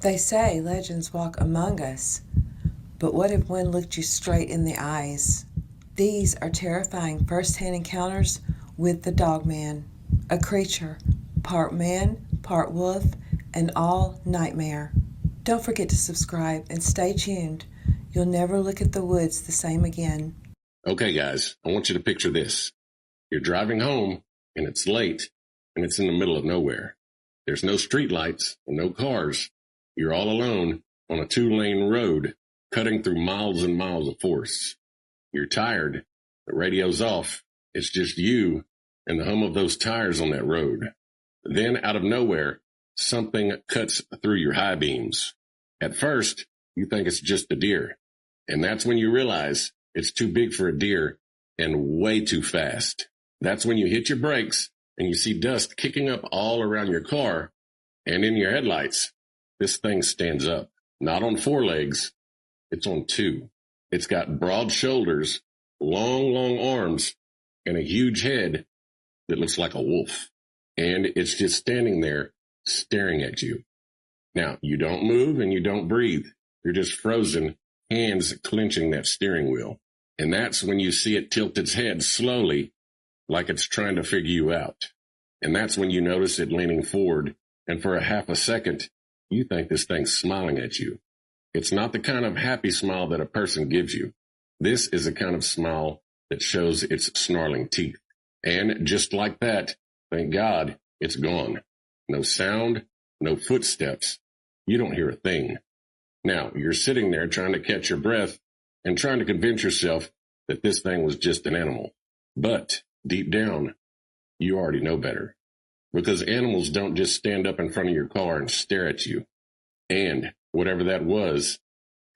They say legends walk among us, but what if one looked you straight in the eyes? These are terrifying first-hand encounters with the Dogman, a creature, part man, part wolf, and all nightmare. Don't forget to subscribe and stay tuned. You'll never look at the woods the same again. Okay, guys, I want you to picture this. You're driving home, and it's late, and it's in the middle of nowhere. There's no streetlights and no cars. You're all alone on a 2-lane road, cutting through miles and miles of forests. You're tired. The radio's off. It's just you and the hum of those tires on that road. Then, out of nowhere, something cuts through your high beams. At first, you think it's just a deer. And that's when you realize it's too big for a deer and way too fast. That's when you hit your brakes and you see dust kicking up all around your car. And in your headlights, this thing stands up. Not on 4 legs. It's on 2. It's got broad shoulders, long arms, and a huge head that looks like a wolf. And it's just standing there staring at you. Now, you don't move and you don't breathe. You're just frozen, hands clenching that steering wheel. And that's when you see it tilt its head slowly, like it's trying to figure you out. And that's when you notice it leaning forward, and for a half a second, you think this thing's smiling at you. It's not the kind of happy smile that a person gives you. This is a kind of smile that shows its snarling teeth. And just like that, thank God, it's gone. No sound, no footsteps. You don't hear a thing. Now, you're sitting there trying to catch your breath and trying to convince yourself that this thing was just an animal. But deep down, you already know better. Because animals don't just stand up in front of your car and stare at you. And whatever that was,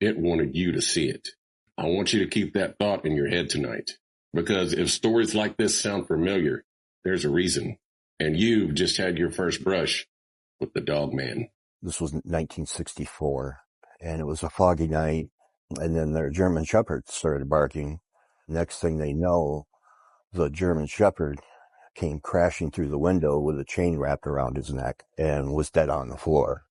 it wanted you to see it. I want you to keep that thought in your head tonight. Because if stories like this sound familiar, there's a reason. And you've just had your first brush with the Dogman. This was 1964, and it was a foggy night, and then their German Shepherd started barking. Next thing they know, the German Shepherd came crashing through the window with a chain wrapped around his neck and was dead on the floor.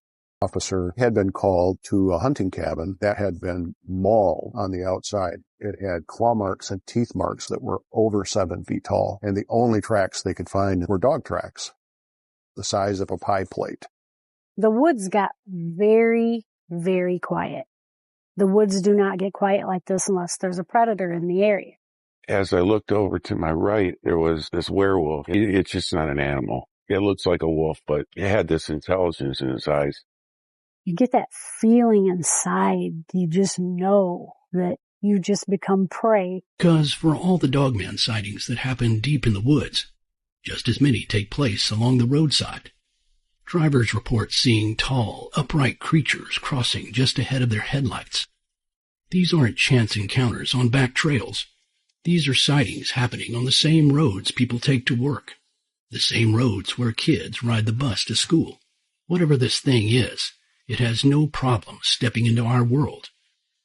Officer had been called to a hunting cabin that had been mauled on the outside. It had claw marks and teeth marks that were over 7 feet tall, and the only tracks they could find were dog tracks, the size of a pie plate. The woods got very, very quiet. The woods do not get quiet like this unless there's a predator in the area. As I looked over to my right, there was this werewolf. It's just not an animal. It looks like a wolf, but it had this intelligence in its eyes. You get that feeling inside. You just know that you just become prey. Because for all the Dogman sightings that happen deep in the woods, just as many take place along the roadside. Drivers report seeing tall, upright creatures crossing just ahead of their headlights. These aren't chance encounters on back trails. These are sightings happening on the same roads people take to work, the same roads where kids ride the bus to school. Whatever this thing is, it has no problem stepping into our world,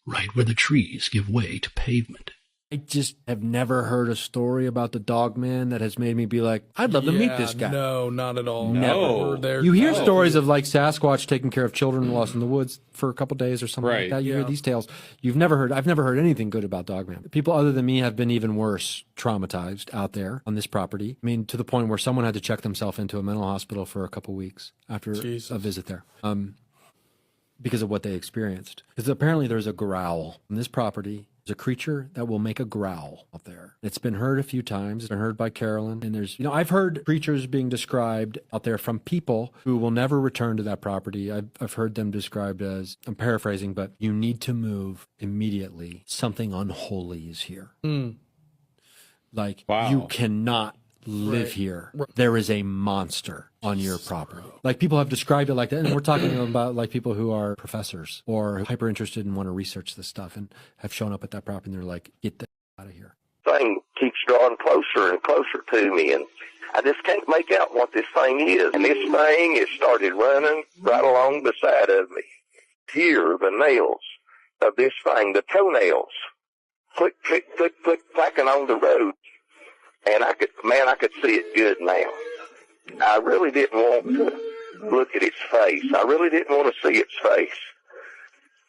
right where the trees give way to pavement. I just have never heard a story about the Dogman that has made me be like, I'd love to meet this guy. No, not at all. Never. You hear stories of like Sasquatch taking care of children lost in the woods for a couple days or something like that. You hear these tales. I've never heard anything good about Dogman. People other than me have been even worse traumatized out there on this property. I mean, to the point where someone had to check themselves into a mental hospital for a couple weeks after a visit there. Because of what they experienced. Because apparently there's a growl on this property. There's a creature that will make a growl out there. It's been heard a few times. It's been heard by Carolyn. And there's, I've heard creatures being described out there from people who will never return to that property. I've heard them described as, I'm paraphrasing, but you need to move immediately. Something unholy is here. Like, you cannot live here. There is a monster on your property. Like, people have described it like that, and we're talking about like people who are professors or hyper interested and want to research this stuff and have shown up at that property and they're like, get the out of here. Thing keeps drawing closer and closer to me, and I just can't make out what this thing is. And this thing has started running right along beside of me. Hear the nails of this thing, the toenails, click, click, click, click, clacking on the road. And I could see it good now. I really didn't want to look at its face. I really didn't want to see its face,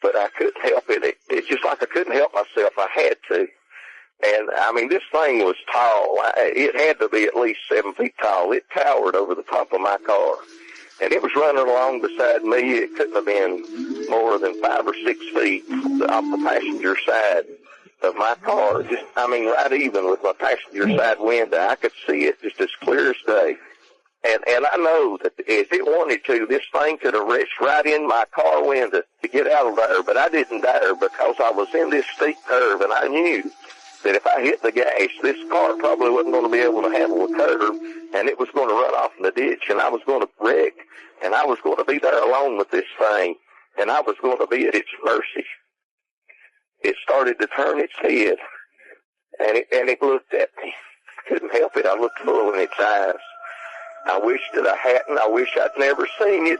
but I couldn't help it. It's just like I couldn't help myself. I had to. And, I mean, this thing was tall. It had to be at least 7 feet tall. It towered over the top of my car. And it was running along beside me. It couldn't have been more than 5 or 6 feet off the passenger side of my car. Just, I mean, right even with my passenger side window. I could see it just as clear as day. And I know that if it wanted to, this thing could have reached right in my car window to get out of there. But I didn't dare because I was in this steep curve, and I knew that if I hit the gas, this car probably wasn't going to be able to handle the curve, and it was going to run off in the ditch, and I was going to wreck, and I was going to be there alone with this thing, and I was going to be at its mercy. It started to turn its head, and it looked at me. Couldn't help it. I looked full in its eyes. I wish that I hadn't. I wish I'd never seen it.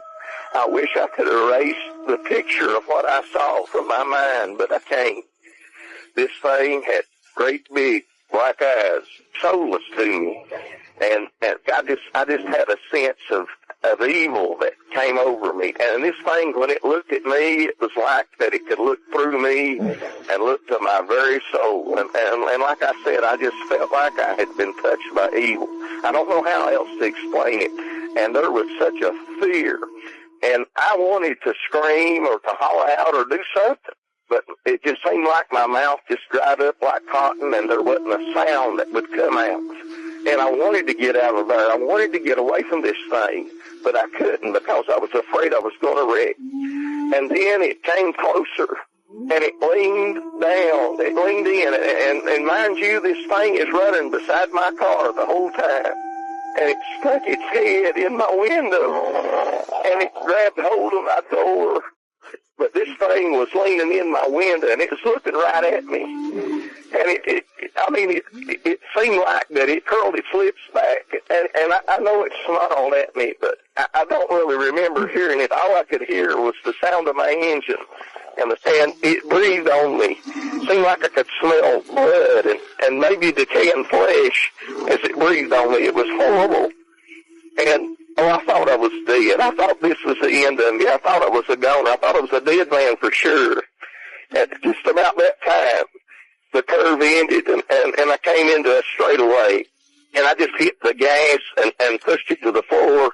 I wish I could erase the picture of what I saw from my mind, but I can't. This thing had great big black eyes, soulless to me, and I just had a sense of evil that came over me. And this thing, when it looked at me, it was like that it could look through me and look to my very soul. And like I said, I just felt like I had been touched by evil. I don't know how else to explain it. And there was such a fear, and I wanted to scream or to holler out or do something. But it just seemed like my mouth just dried up like cotton, and there wasn't a sound that would come out. And I wanted to get out of there. I wanted to get away from this thing, but I couldn't because I was afraid I was going to wreck. And then it came closer, and it leaned down. It leaned in, and mind you, this thing is running beside my car the whole time. And it stuck its head in my window, and it grabbed hold of my door. But this thing was leaning in my window, and it was looking right at me. And it seemed like that it curled its lips back. And I know it snarled at me, but I don't really remember hearing it. All I could hear was the sound of my engine. And it breathed on me. It seemed like I could smell blood and maybe decaying flesh as it breathed on me. It was horrible. And I thought I was dead. I thought this was the end of me. I thought I was a goner. I thought I was a dead man for sure. At just about that time, the curve ended, and I came into a straightaway. And I just hit the gas and pushed it to the floor.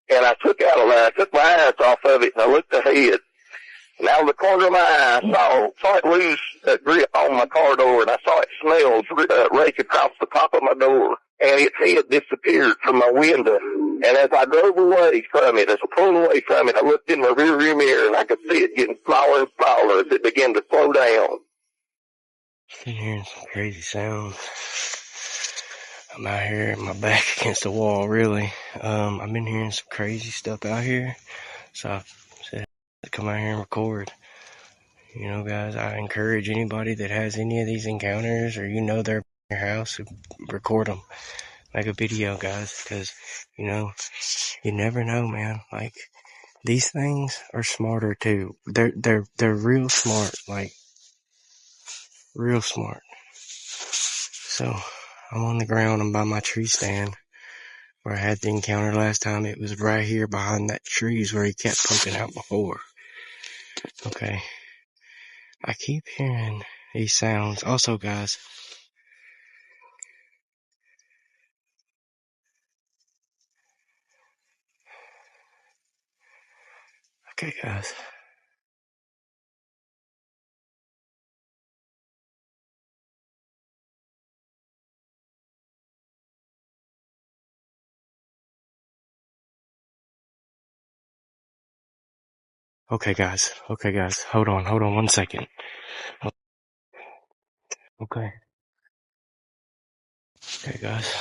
And I took out of there. I took my eyes off of it, and I looked ahead. And out of the corner of my eye, I saw it lose a grip on my car door, and I saw its nails rake across the top of my door. And its head disappeared from my window. And as I drove away from it, as I pulled away from it, I looked in my rearview mirror, and I could see it getting smaller and smaller as it began to slow down. Been hearing some crazy sounds. I'm out here, my back against the wall, really. I've been hearing some crazy stuff out here, so I said to come out here and record. You know, guys, I encourage anybody that has any of these encounters, or they're in your house, record them. Make a video, guys, because, you never know, man. Like, these things are smarter, too. They're real smart, like, real smart. So, I'm on the ground. I'm by my tree stand where I had the encounter last time. It was right here behind that trees where he kept poking out before. Okay. I keep hearing these sounds. Also, guys, okay, guys. Okay, guys. Hold on 1 second. Okay, guys.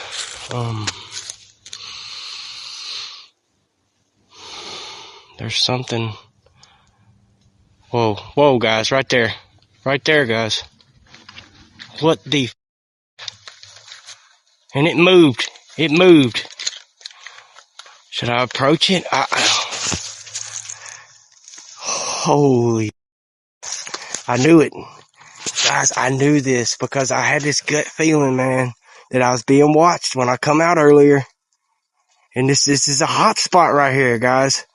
There's something. Whoa, guys, right there, guys. What the? And it moved. Should I approach it? Holy! I knew it, guys. I knew this because I had this gut feeling, man, that I was being watched when I come out earlier. And this is a hot spot right here, guys.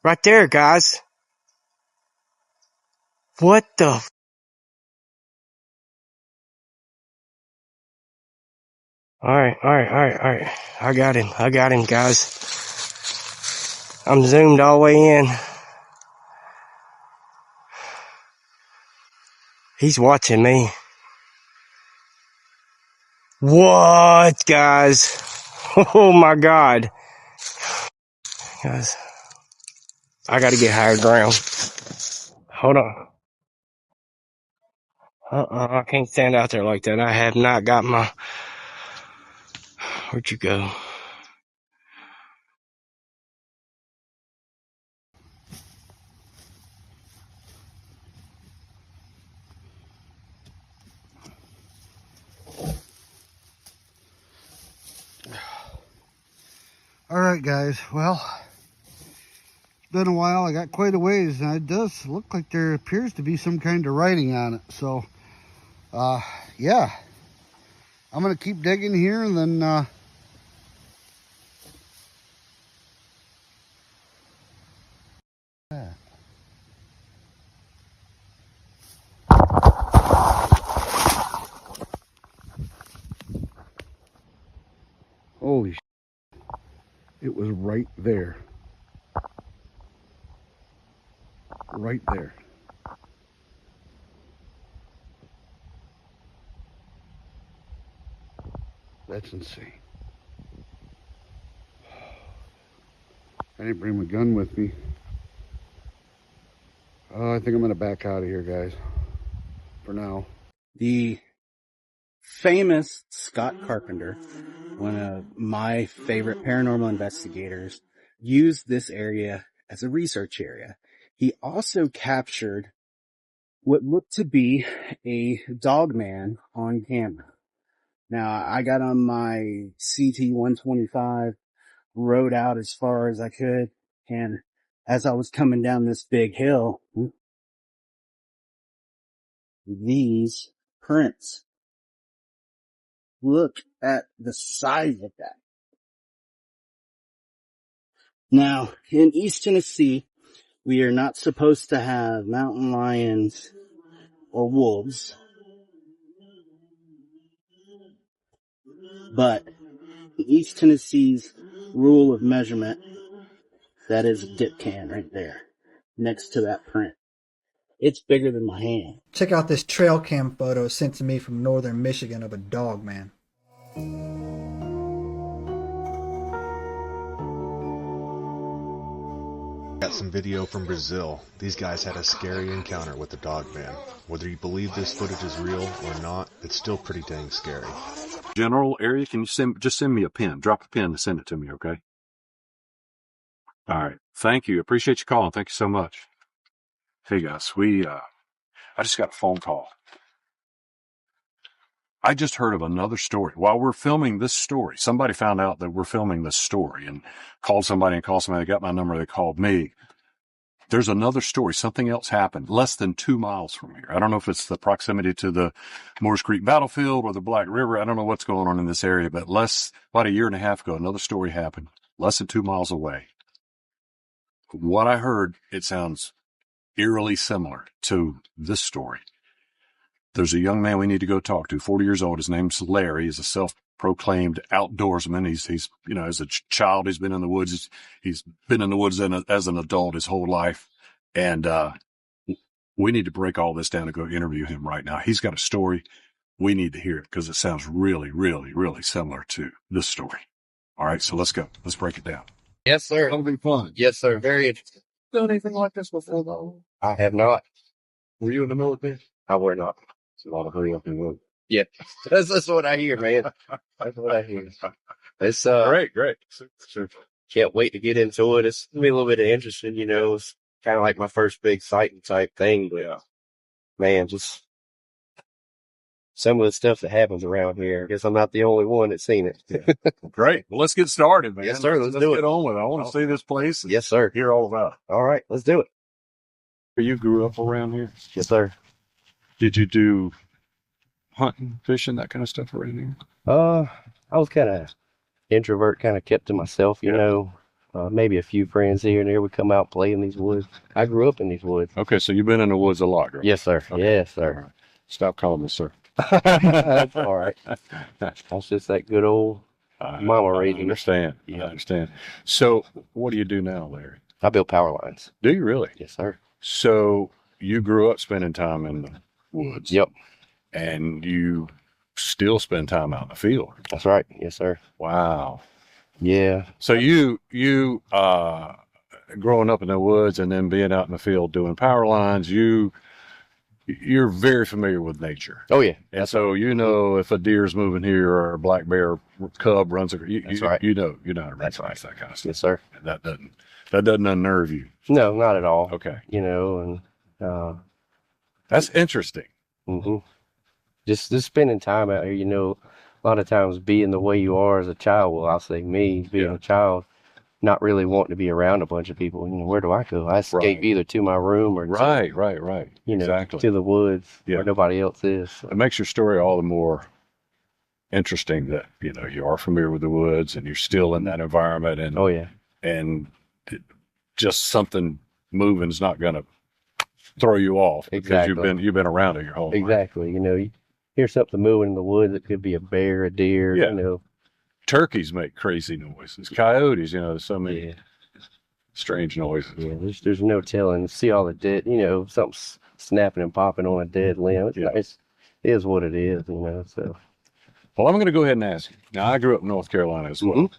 Right there, guys. What the? Alright. I got him, guys. I'm zoomed all the way in. He's watching me. What, guys? Oh my God. Guys, I gotta get higher ground. Hold on. I can't stand out there like that. I have not got my... Where'd you go? Alright guys, well, it's been a while. I got quite a ways, and it does look like there appears to be some kind of writing on it. So, yeah. I'm going to keep digging here, and then, holy shit. It was right there. Right there. That's insane. I didn't bring my gun with me. I think I'm going to back out of here, guys. For now. The famous Scott Carpenter, one of my favorite paranormal investigators, used this area as a research area. He also captured what looked to be a Dogman on camera. Now, I got on my CT-125, rode out as far as I could, and as I was coming down this big hill, these prints. Look at the size of that. Now, in East Tennessee, we are not supposed to have mountain lions or wolves, but in East Tennessee's rule of measurement, that is a dip can right there, next to that print. It's bigger than my hand. Check out this trail cam photo sent to me from northern Michigan of a Dogman. Got some video from Brazil. These guys had a scary encounter with the Dogman. Whether you believe this footage is real or not, it's still pretty dang scary. General area, can you just send me a pin? Drop a pin and send it to me, okay? All right. Thank you. Appreciate you calling. Thank you so much. Hey guys, I just got a phone call. I just heard of another story. While we're filming this story, somebody found out that we're filming this story and called somebody, they got my number, they called me. There's another story. Something else happened less than 2 miles from here. I don't know if it's the proximity to the Moores Creek battlefield or the Black River. I don't know what's going on in this area, but about a year and a half ago, another story happened less than 2 miles away. What I heard, it sounds eerily similar to this story. There's a young man we need to go talk to, 40 years old. His name's Larry. He's a self-proclaimed outdoorsman. He's as a child, he's been in the woods. He's been in the woods as an adult his whole life. And, we need to break all this down and go interview him right now. He's got a story. We need to hear it because it sounds really, really, really similar to this story. All right. So let's go. Let's break it down. Yes, sir. It'll be fun. Yes, sir. Very interesting. Done anything like this before, though? I have not. Were you in the military? I were not. It's a lot of hurry up and move. Yeah. That's what I hear, man. That's what I hear. It's, Great. Super. Can't wait to get into it. It's gonna be a little bit interesting, It's kind of like my first big sighting type thing, but Yeah. man, just some of the stuff that happens around here. I guess I'm not the only one that's seen it. Yeah. Great. Well, let's get started, man. Yes, sir. Let's do it. Get on with it. I want to see this place. Yes, sir. Hear all about it. All right, let's do it. You grew up around here? Yes, sir. Did you do hunting, fishing, that kind of stuff or anything? I was kind of introvert, kind of kept to myself, you know. Maybe a few friends here and there would come out and play in these woods. I grew up in these woods. Okay, so you've been in the woods a lot, right? Yes, sir. Okay. Yes, sir. All right. Stop calling me sir. That's all right. That's just that good old mama raising. I understand. Yeah. I understand. So what do you do now, Larry? I build power lines. Do you really? Yes, sir. So you grew up spending time in the woods. Yep. And you still spend time out in the field. That's right. Yes, sir. Wow. Yeah. So you growing up in the woods and then being out in the field doing power lines, you're very familiar with nature. Oh yeah. And so you know if a deer's moving here or a black bear cub runs across, That's right. you know how to That's recognize that kind of stuff. Yes, sir. And that doesn't unnerve you. No, not at all. Okay. You know, and that's interesting. Mm-hmm. Just spending time out here, you know, a lot of times being the way you are as a child, well, I'll say me, being a child, not really wanting to be around a bunch of people. You know, where do I go? I escape either to my room or right. You know, exactly. to the woods where nobody else is. So. It makes your story all the more interesting that, you know, you are familiar with the woods and you're still in that environment. And oh yeah. And just something moving is not going to throw you off because you've been around it your whole life. Exactly. You know, you hear something moving in the woods. It could be a bear, a deer, you know. Turkeys make crazy noises. Coyotes, you know, there's so many strange noises. Yeah, there's no telling. See all the dead, you know, something snapping and popping on a dead limb. It is what it is, you know. So, well, I'm going to go ahead and ask you. Now, I grew up in North Carolina as well,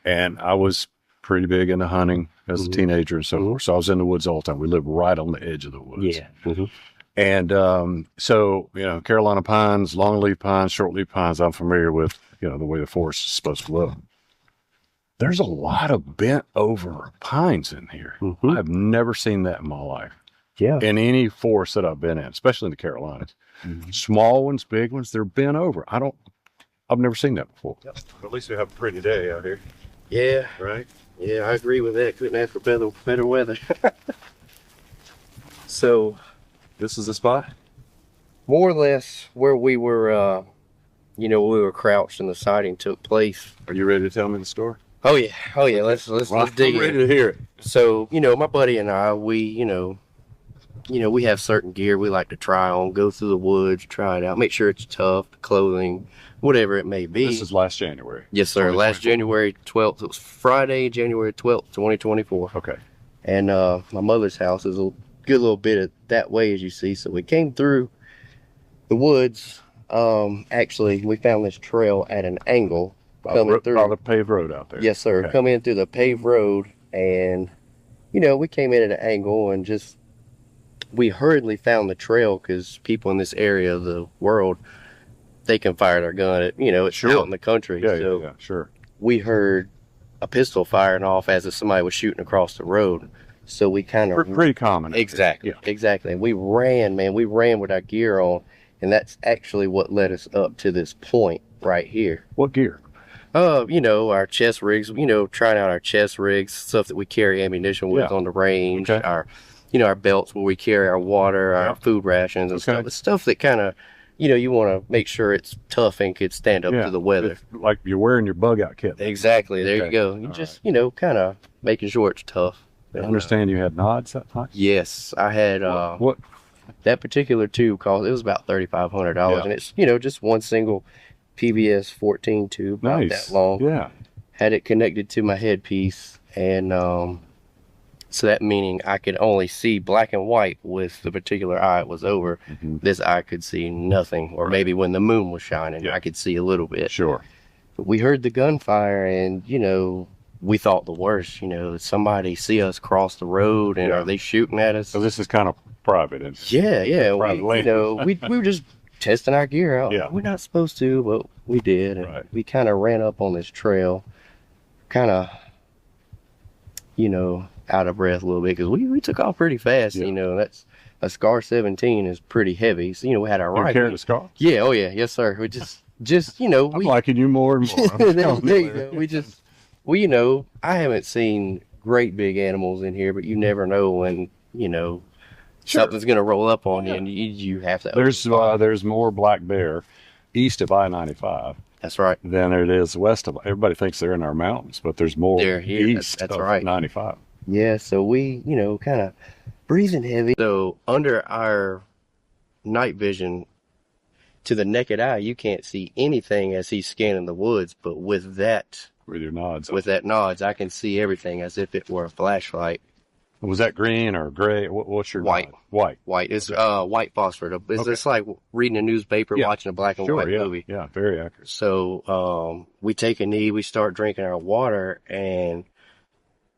and I was pretty big into hunting as a teenager and so forth. So I was in the woods all the time. We lived right on the edge of the woods. Yeah. And so, you know, Carolina pines, longleaf pines, shortleaf pines, I'm familiar with, you know, the way the forest is supposed to look. There's a lot of bent over pines in here. I've never seen that in my life. Yeah. In any forest that I've been in, especially in the Carolinas. Small ones, big ones, they're bent over. I've never seen that before. Yep. At least we have a pretty day out here. Yeah. Right? Yeah, I agree with that. Couldn't ask for better weather. So, this is the spot? More or less where we were, you know, we were crouched and the sighting took place. Are you ready to tell me the story? Oh yeah. Let's dig in. I'm ready to hear it. So, you know, my buddy and I, we have certain gear we like to try on, go through the woods, try it out, make sure it's tough, the clothing, whatever it may be. This is last January. Yes, sir. Last January 12th. It was Friday, January 12th, 2024. Okay. And my mother's house is a good little bit of that way, as you see. So we came through the woods. Actually, we found this trail at an angle coming through. By the paved road out there. Yes, sir. Okay. Coming in through the paved road. And, you know, we came in at an angle and we hurriedly found the trail because people in this area of the world, they can fire their gun at, you know, it's out in the country. Yeah, sure. We heard a pistol firing off as if somebody was shooting across the road. So we kind of... Pretty common. Exactly. And we ran with our gear on. And that's actually what led us up to this point right here. What gear? You know, our chest rigs, you know, trying out our chest rigs, stuff that we carry ammunition with on the range, our belts where we carry our water, our food rations and stuff. The stuff that kind of, you know, you want to make sure it's tough and could stand up to the weather. Like you're wearing your bug out kit. Exactly. There you go. You just, you know, kind of making sure it's tough. I understand you had nods that time? Yes, I had, what? That particular tube cost, it was about $3,500 and it's, you know, just one single PBS 14 tube, about that long. Yeah. Had it connected to my headpiece, and so that meaning I could only see black and white with the particular eye it was over. This eye could see nothing, or maybe when the moon was shining, I could see a little bit. Sure. But we heard the gunfire, and you know, we thought the worst. You know, somebody see us cross the road, and are they shooting at us? So this is kind of private, isn't it? Yeah. Private You know, we were just testing our gear out. Yeah. We're not supposed to, but we did. And we kind of ran up on this trail, kind of, you know, out of breath a little bit because we took off pretty fast. You know, that's a Scar 17 is pretty heavy. So, you know, we had our You rifle. carried a Scar? Yeah. Oh, yeah. Yes, sir. We just, you know. I'm liking you more and more. There you go. You know, I haven't seen great big animals in here, but you never know when, you know, something's going to roll up on you, and you have to. There's more black bear east of I-95. That's right. Than it is west of. Everybody thinks they're in our mountains, but there's more east that's of right. 95. Yeah, so we, kind of breathing heavy. So under our night vision, to the naked eye, you can't see anything as he's scanning the woods, but with that nods, I can see everything as if it were a flashlight. Was that green or gray? What's your white? Nod? White. It's white phosphor. It's just like reading a newspaper, watching a black and white movie. Yeah, very accurate. So we take a knee, we start drinking our water, and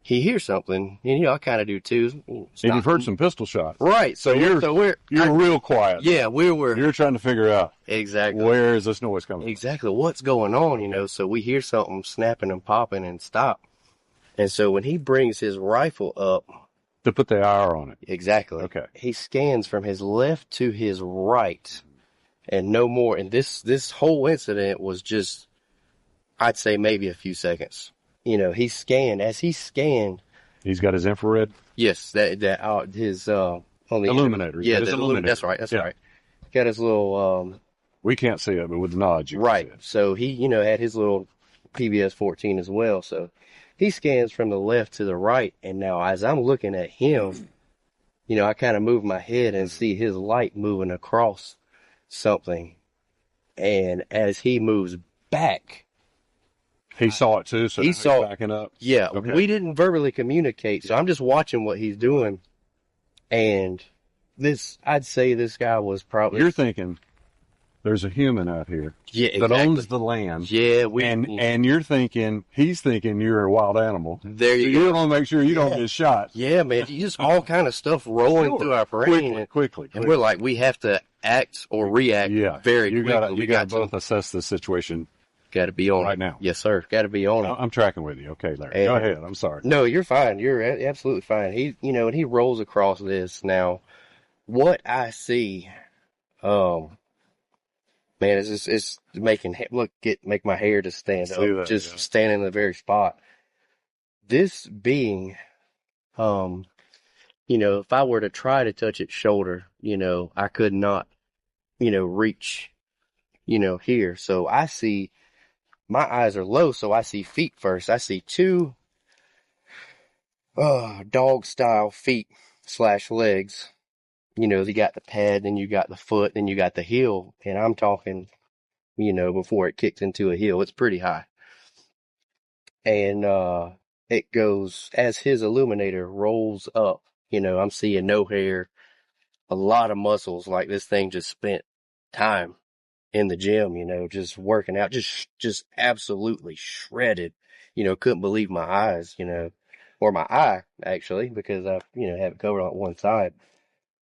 he hears something, and I kind of do too. And you've heard some pistol shots, right? So you're real quiet. Yeah, you're trying to figure out exactly where is this noise coming from? Exactly what's going on, So we hear something snapping and popping and stop, and so when he brings his rifle up to put the IR on it, exactly. Okay, he scans from his left to his right, and no more. And this whole incident was just, I'd say maybe a few seconds. He scanned. As he scanned, he's got his infrared. Yes, his on the illuminator. Yeah, the illuminator. That's right. That's right. Got his little. We can't see it, but with the nods, you can see it. So he, had his little PBS 14 as well. So he scans from the left to the right, and now as I'm looking at him, I kind of move my head and see his light moving across something, and as he moves back. He saw it too, so he saw it backing up. Yeah, okay. We didn't verbally communicate, so I'm just watching what he's doing. And I'd say this guy was probably. You're thinking there's a human out here that owns the land. Yeah, and you're thinking he's thinking you're a wild animal. There you go. You want to make sure you don't get shot. Yeah, man, just all kind of stuff rolling through our brain quickly, and we're like, we have to act or react very quickly. You got to both assess the situation. Got to be on right now. Yes, sir. Got to be on it. I'm tracking with you. Okay, Larry. Go ahead. I'm sorry. No, you're fine. You're absolutely fine. He, and he rolls across this. Now, what I see, man, it's making make my hair just stand up. Standing in the very spot. This being, if I were to try to touch its shoulder, I could not, reach, here. So I see. My eyes are low, so I see feet first. I see two dog-style feet / legs. You got the pad, then you got the foot, then you got the heel. And I'm talking, before it kicks into a heel. It's pretty high. And it goes, as his illuminator rolls up, I'm seeing no hair, a lot of muscles, like this thing just spent time in the gym, just working out, just absolutely shredded, couldn't believe my eyes, or my eye actually, because I, have it covered on one side.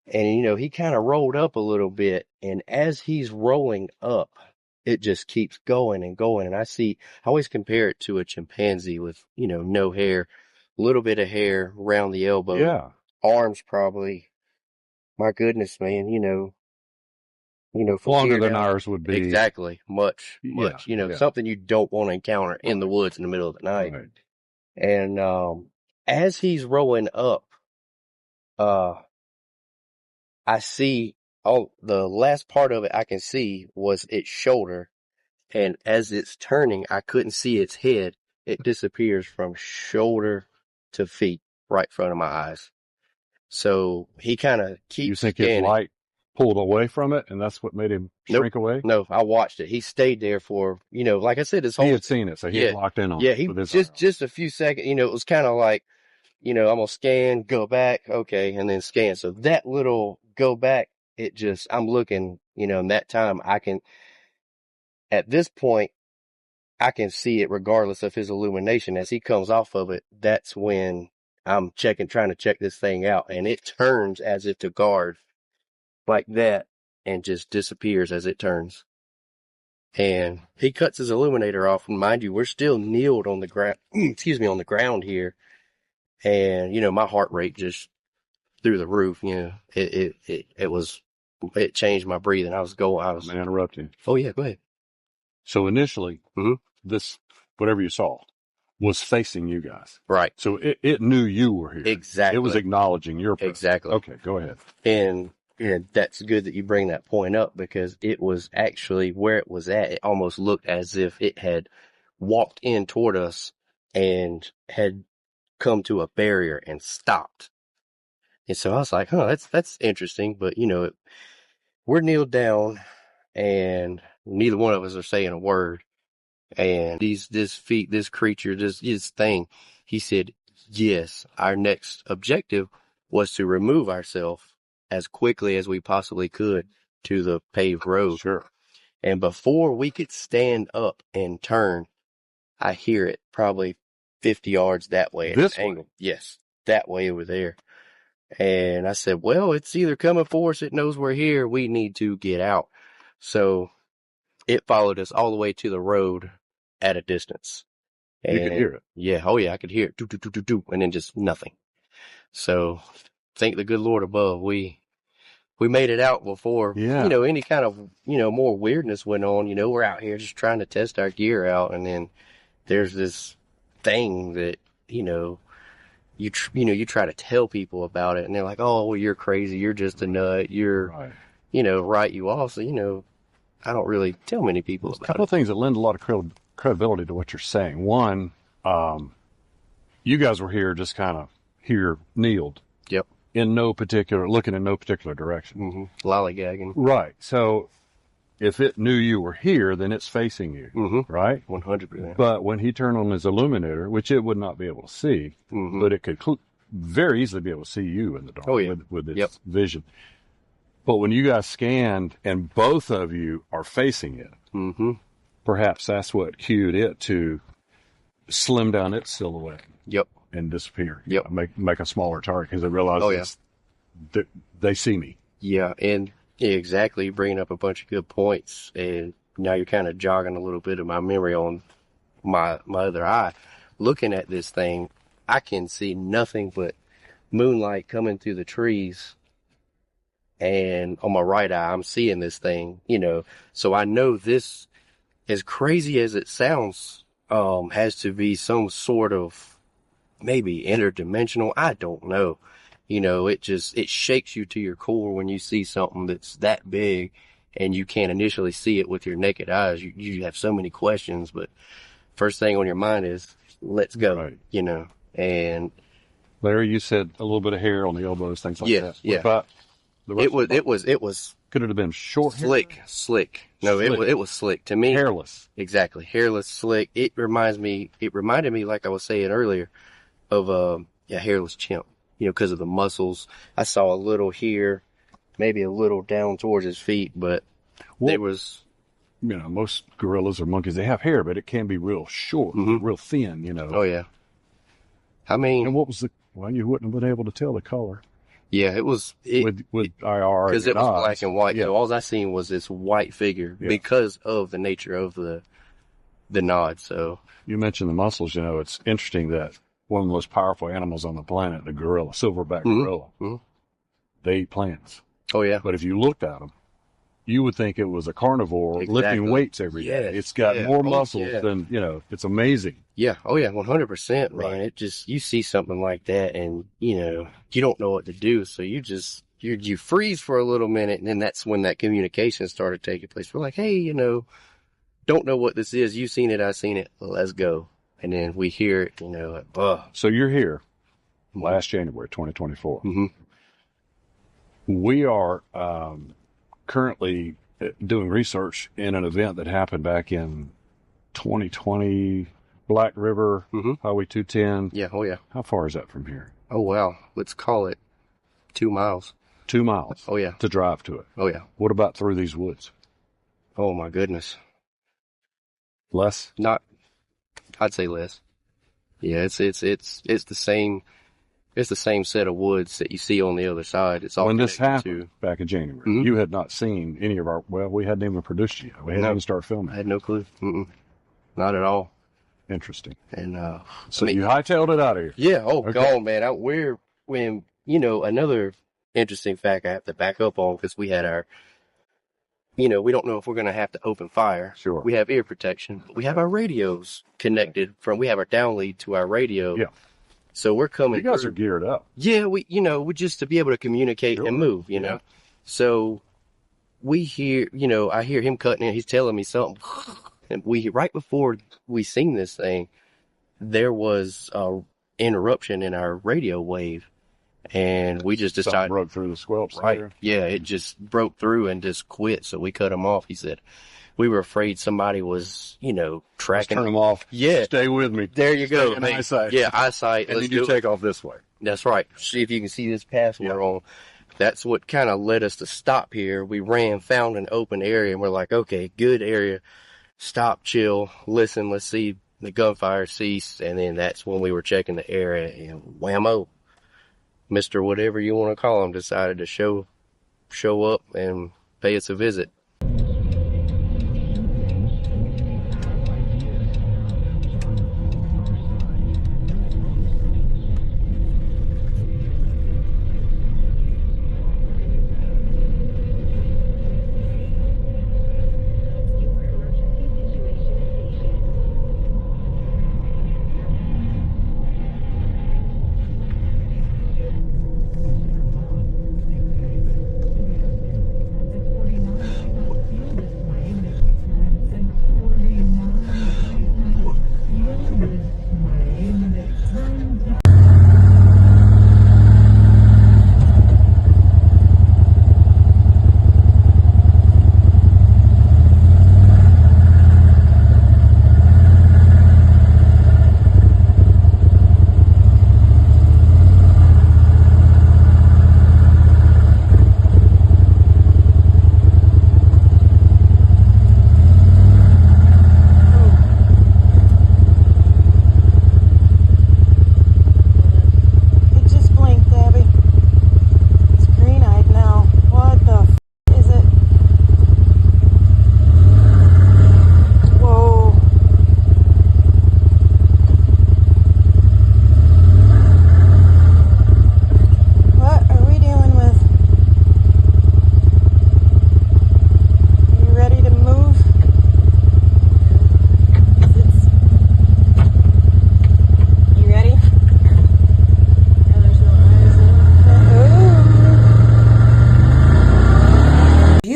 And, he kind of rolled up a little bit, and as he's rolling up, it just keeps going and going. And I always compare it to a chimpanzee with, no hair, a little bit of hair around the elbow. Yeah. Arms probably. My goodness, man, longer than ours would be. Exactly. Much. Something you don't want to encounter in the woods in the middle of the night. Right. And, as he's rolling up, I see the last part of it I can see was its shoulder. And as it's turning, I couldn't see its head. It disappears from shoulder to feet right in front of my eyes. So he kind of keeps You think scanning. His light pulled away from it, and that's what made him shrink away? No, I watched it. He stayed there for, like I said, he had seen it, so he had locked in on it. Yeah, he just a few seconds. It was kind of like, I'm going to scan, go back, okay, and then scan. So that little go back, I'm looking, in that time, at this point, I can see it regardless of his illumination. As he comes off of it, that's when I'm trying to check this thing out, and it turns as if to guard like that and just disappears as it turns. And he cuts his illuminator off, and mind you, we're still kneeled on the ground, on the ground here. And, my heart rate just through the roof, it changed my breathing. I was. I'm going to interrupt you. Oh yeah, go ahead. So initially, this, whatever you saw, was facing you guys. Right. So it knew you were here. Exactly. It was acknowledging your presence. Exactly. Okay, go ahead. And that's good that you bring that point up, because it was actually where it was at. It almost looked as if it had walked in toward us and had come to a barrier and stopped. And so I was like, that's interesting. But, we're kneeled down and neither one of us are saying a word. And this creature, this thing, he said, yes, our next objective was to remove ourselves as quickly as we possibly could to the paved road. Sure. And before we could stand up and turn, I hear it probably 50 yards that way at This an angle. Yes, that way over there. And I said, well, it's either coming for us, it knows we're here, we need to get out. So it followed us all the way to the road at a distance. And you could hear it. Yeah. Oh yeah. I could hear it. Do, do, do, do, do, and then just nothing. So thank the good Lord above. We made it out before, any kind of, more weirdness went on. We're out here just trying to test our gear out. And then there's this thing that, you try to tell people about it and they're like, oh, well, you're crazy. You're just a nut. You're, right. You also, I don't really tell many people about it. A couple of things that lend a lot of credibility to what you're saying. One, you guys were here just kind of here kneeled. Yep. Looking in no particular direction. Mm-hmm. Lollygagging. Right. So if it knew you were here, then it's facing you, right? 100%. But when he turned on his illuminator, which it would not be able to see, but it could very easily be able to see you in the dark with its vision. But when you guys scanned and both of you are facing it, perhaps that's what cued it to slim down its silhouette. Yep. And disappear. Yep. Make a smaller target because it realizes they see me. Yeah. And exactly. You're bringing up a bunch of good points. And now you're kind of jogging a little bit of my memory on my other eye. Looking at this thing, I can see nothing but moonlight coming through the trees. And on my right eye, I'm seeing this thing, so I know this, as crazy as it sounds, has to be some sort of maybe interdimensional. I don't know. It shakes you to your core when you see something that's that big and you can't initially see it with your naked eyes. You have so many questions, but first thing on your mind is, let's go, and Larry, you said a little bit of hair on the elbows, things like that. Yeah. What about It was. Could it have been short hair? Slick. No, slick. It was slick to me. Hairless. Exactly. Hairless, slick. It reminded me, like I was saying earlier, of a hairless chimp, because of the muscles. I saw a little here, maybe a little down towards his feet, but there was, most gorillas or monkeys, they have hair, but it can be real short, real thin, Oh yeah. I mean, and what was you wouldn't have been able to tell the color. Yeah, it was with IR because it was black and white. Yeah. So all I seen was this white figure because of the nature of the nod. So you mentioned the muscles. It's interesting that one of the most powerful animals on the planet, the gorilla, silverback gorilla, they eat plants. Oh yeah. But if you looked at them, you would think it was a carnivore lifting weights every day. It's got more muscles than, it's amazing. Yeah. Oh yeah. 100%, man. It just, you see something like that and, you don't know what to do. So you freeze for a little minute. And then that's when that communication started taking place. We're like, hey, don't know what this is. You've seen it. I've seen it. Let's go. And then we hear it, So you're here last January, 2024. We are, currently doing research in an event that happened back in 2020, Black River, Highway 210. Yeah, oh yeah. How far is that from here? Oh wow, let's call it 2 miles. 2 miles? Oh yeah. To drive to it? Oh yeah. What about through these woods? Oh my goodness. Less? I'd say less. Yeah, it's the same. It's the same set of woods that you see on the other side. It's all when this happened back in January. You had not seen any of we hadn't even produced yet. We hadn't even started filming. I had no clue. Not at all. Interesting. And so you hightailed it out of here. Yeah. Oh, okay. God, man. Another interesting fact I have to back up on because we had our we don't know if we're going to have to open fire. Sure. We have ear protection, but we have our radios connected we have our down lead to our radio. Yeah. So we're coming. You guys are geared up. Yeah, we just to be able to communicate and move, know. So we hear, I hear him cutting in. He's telling me something. And right before we seen this thing, there was a interruption in our radio wave. And we just decided. Something broke through the squelch. Right. There. Yeah, it just broke through and just quit. So we cut him off. He said, we were afraid somebody was, tracking. Turn them off. Yeah. Stay with me. There you go. Stay in eyesight. Yeah, eyesight. And then you take off this way. That's right. See if you can see this path we're on. That's what kind of led us to stop here. We found an open area, and we're like, okay, good area. Stop, chill, listen, let's see the gunfire cease. And then that's when we were checking the area, and whammo, Mr. Whatever you want to call him decided to show up and pay us a visit.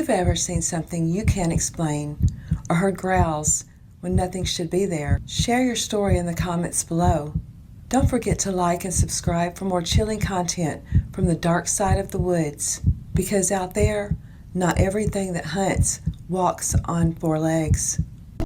Ever seen something you can't explain or heard growls when nothing should be there? Share your story in the comments below. Don't forget to like and subscribe for more chilling content from the dark side of the woods, because out there, not everything that hunts walks on four legs.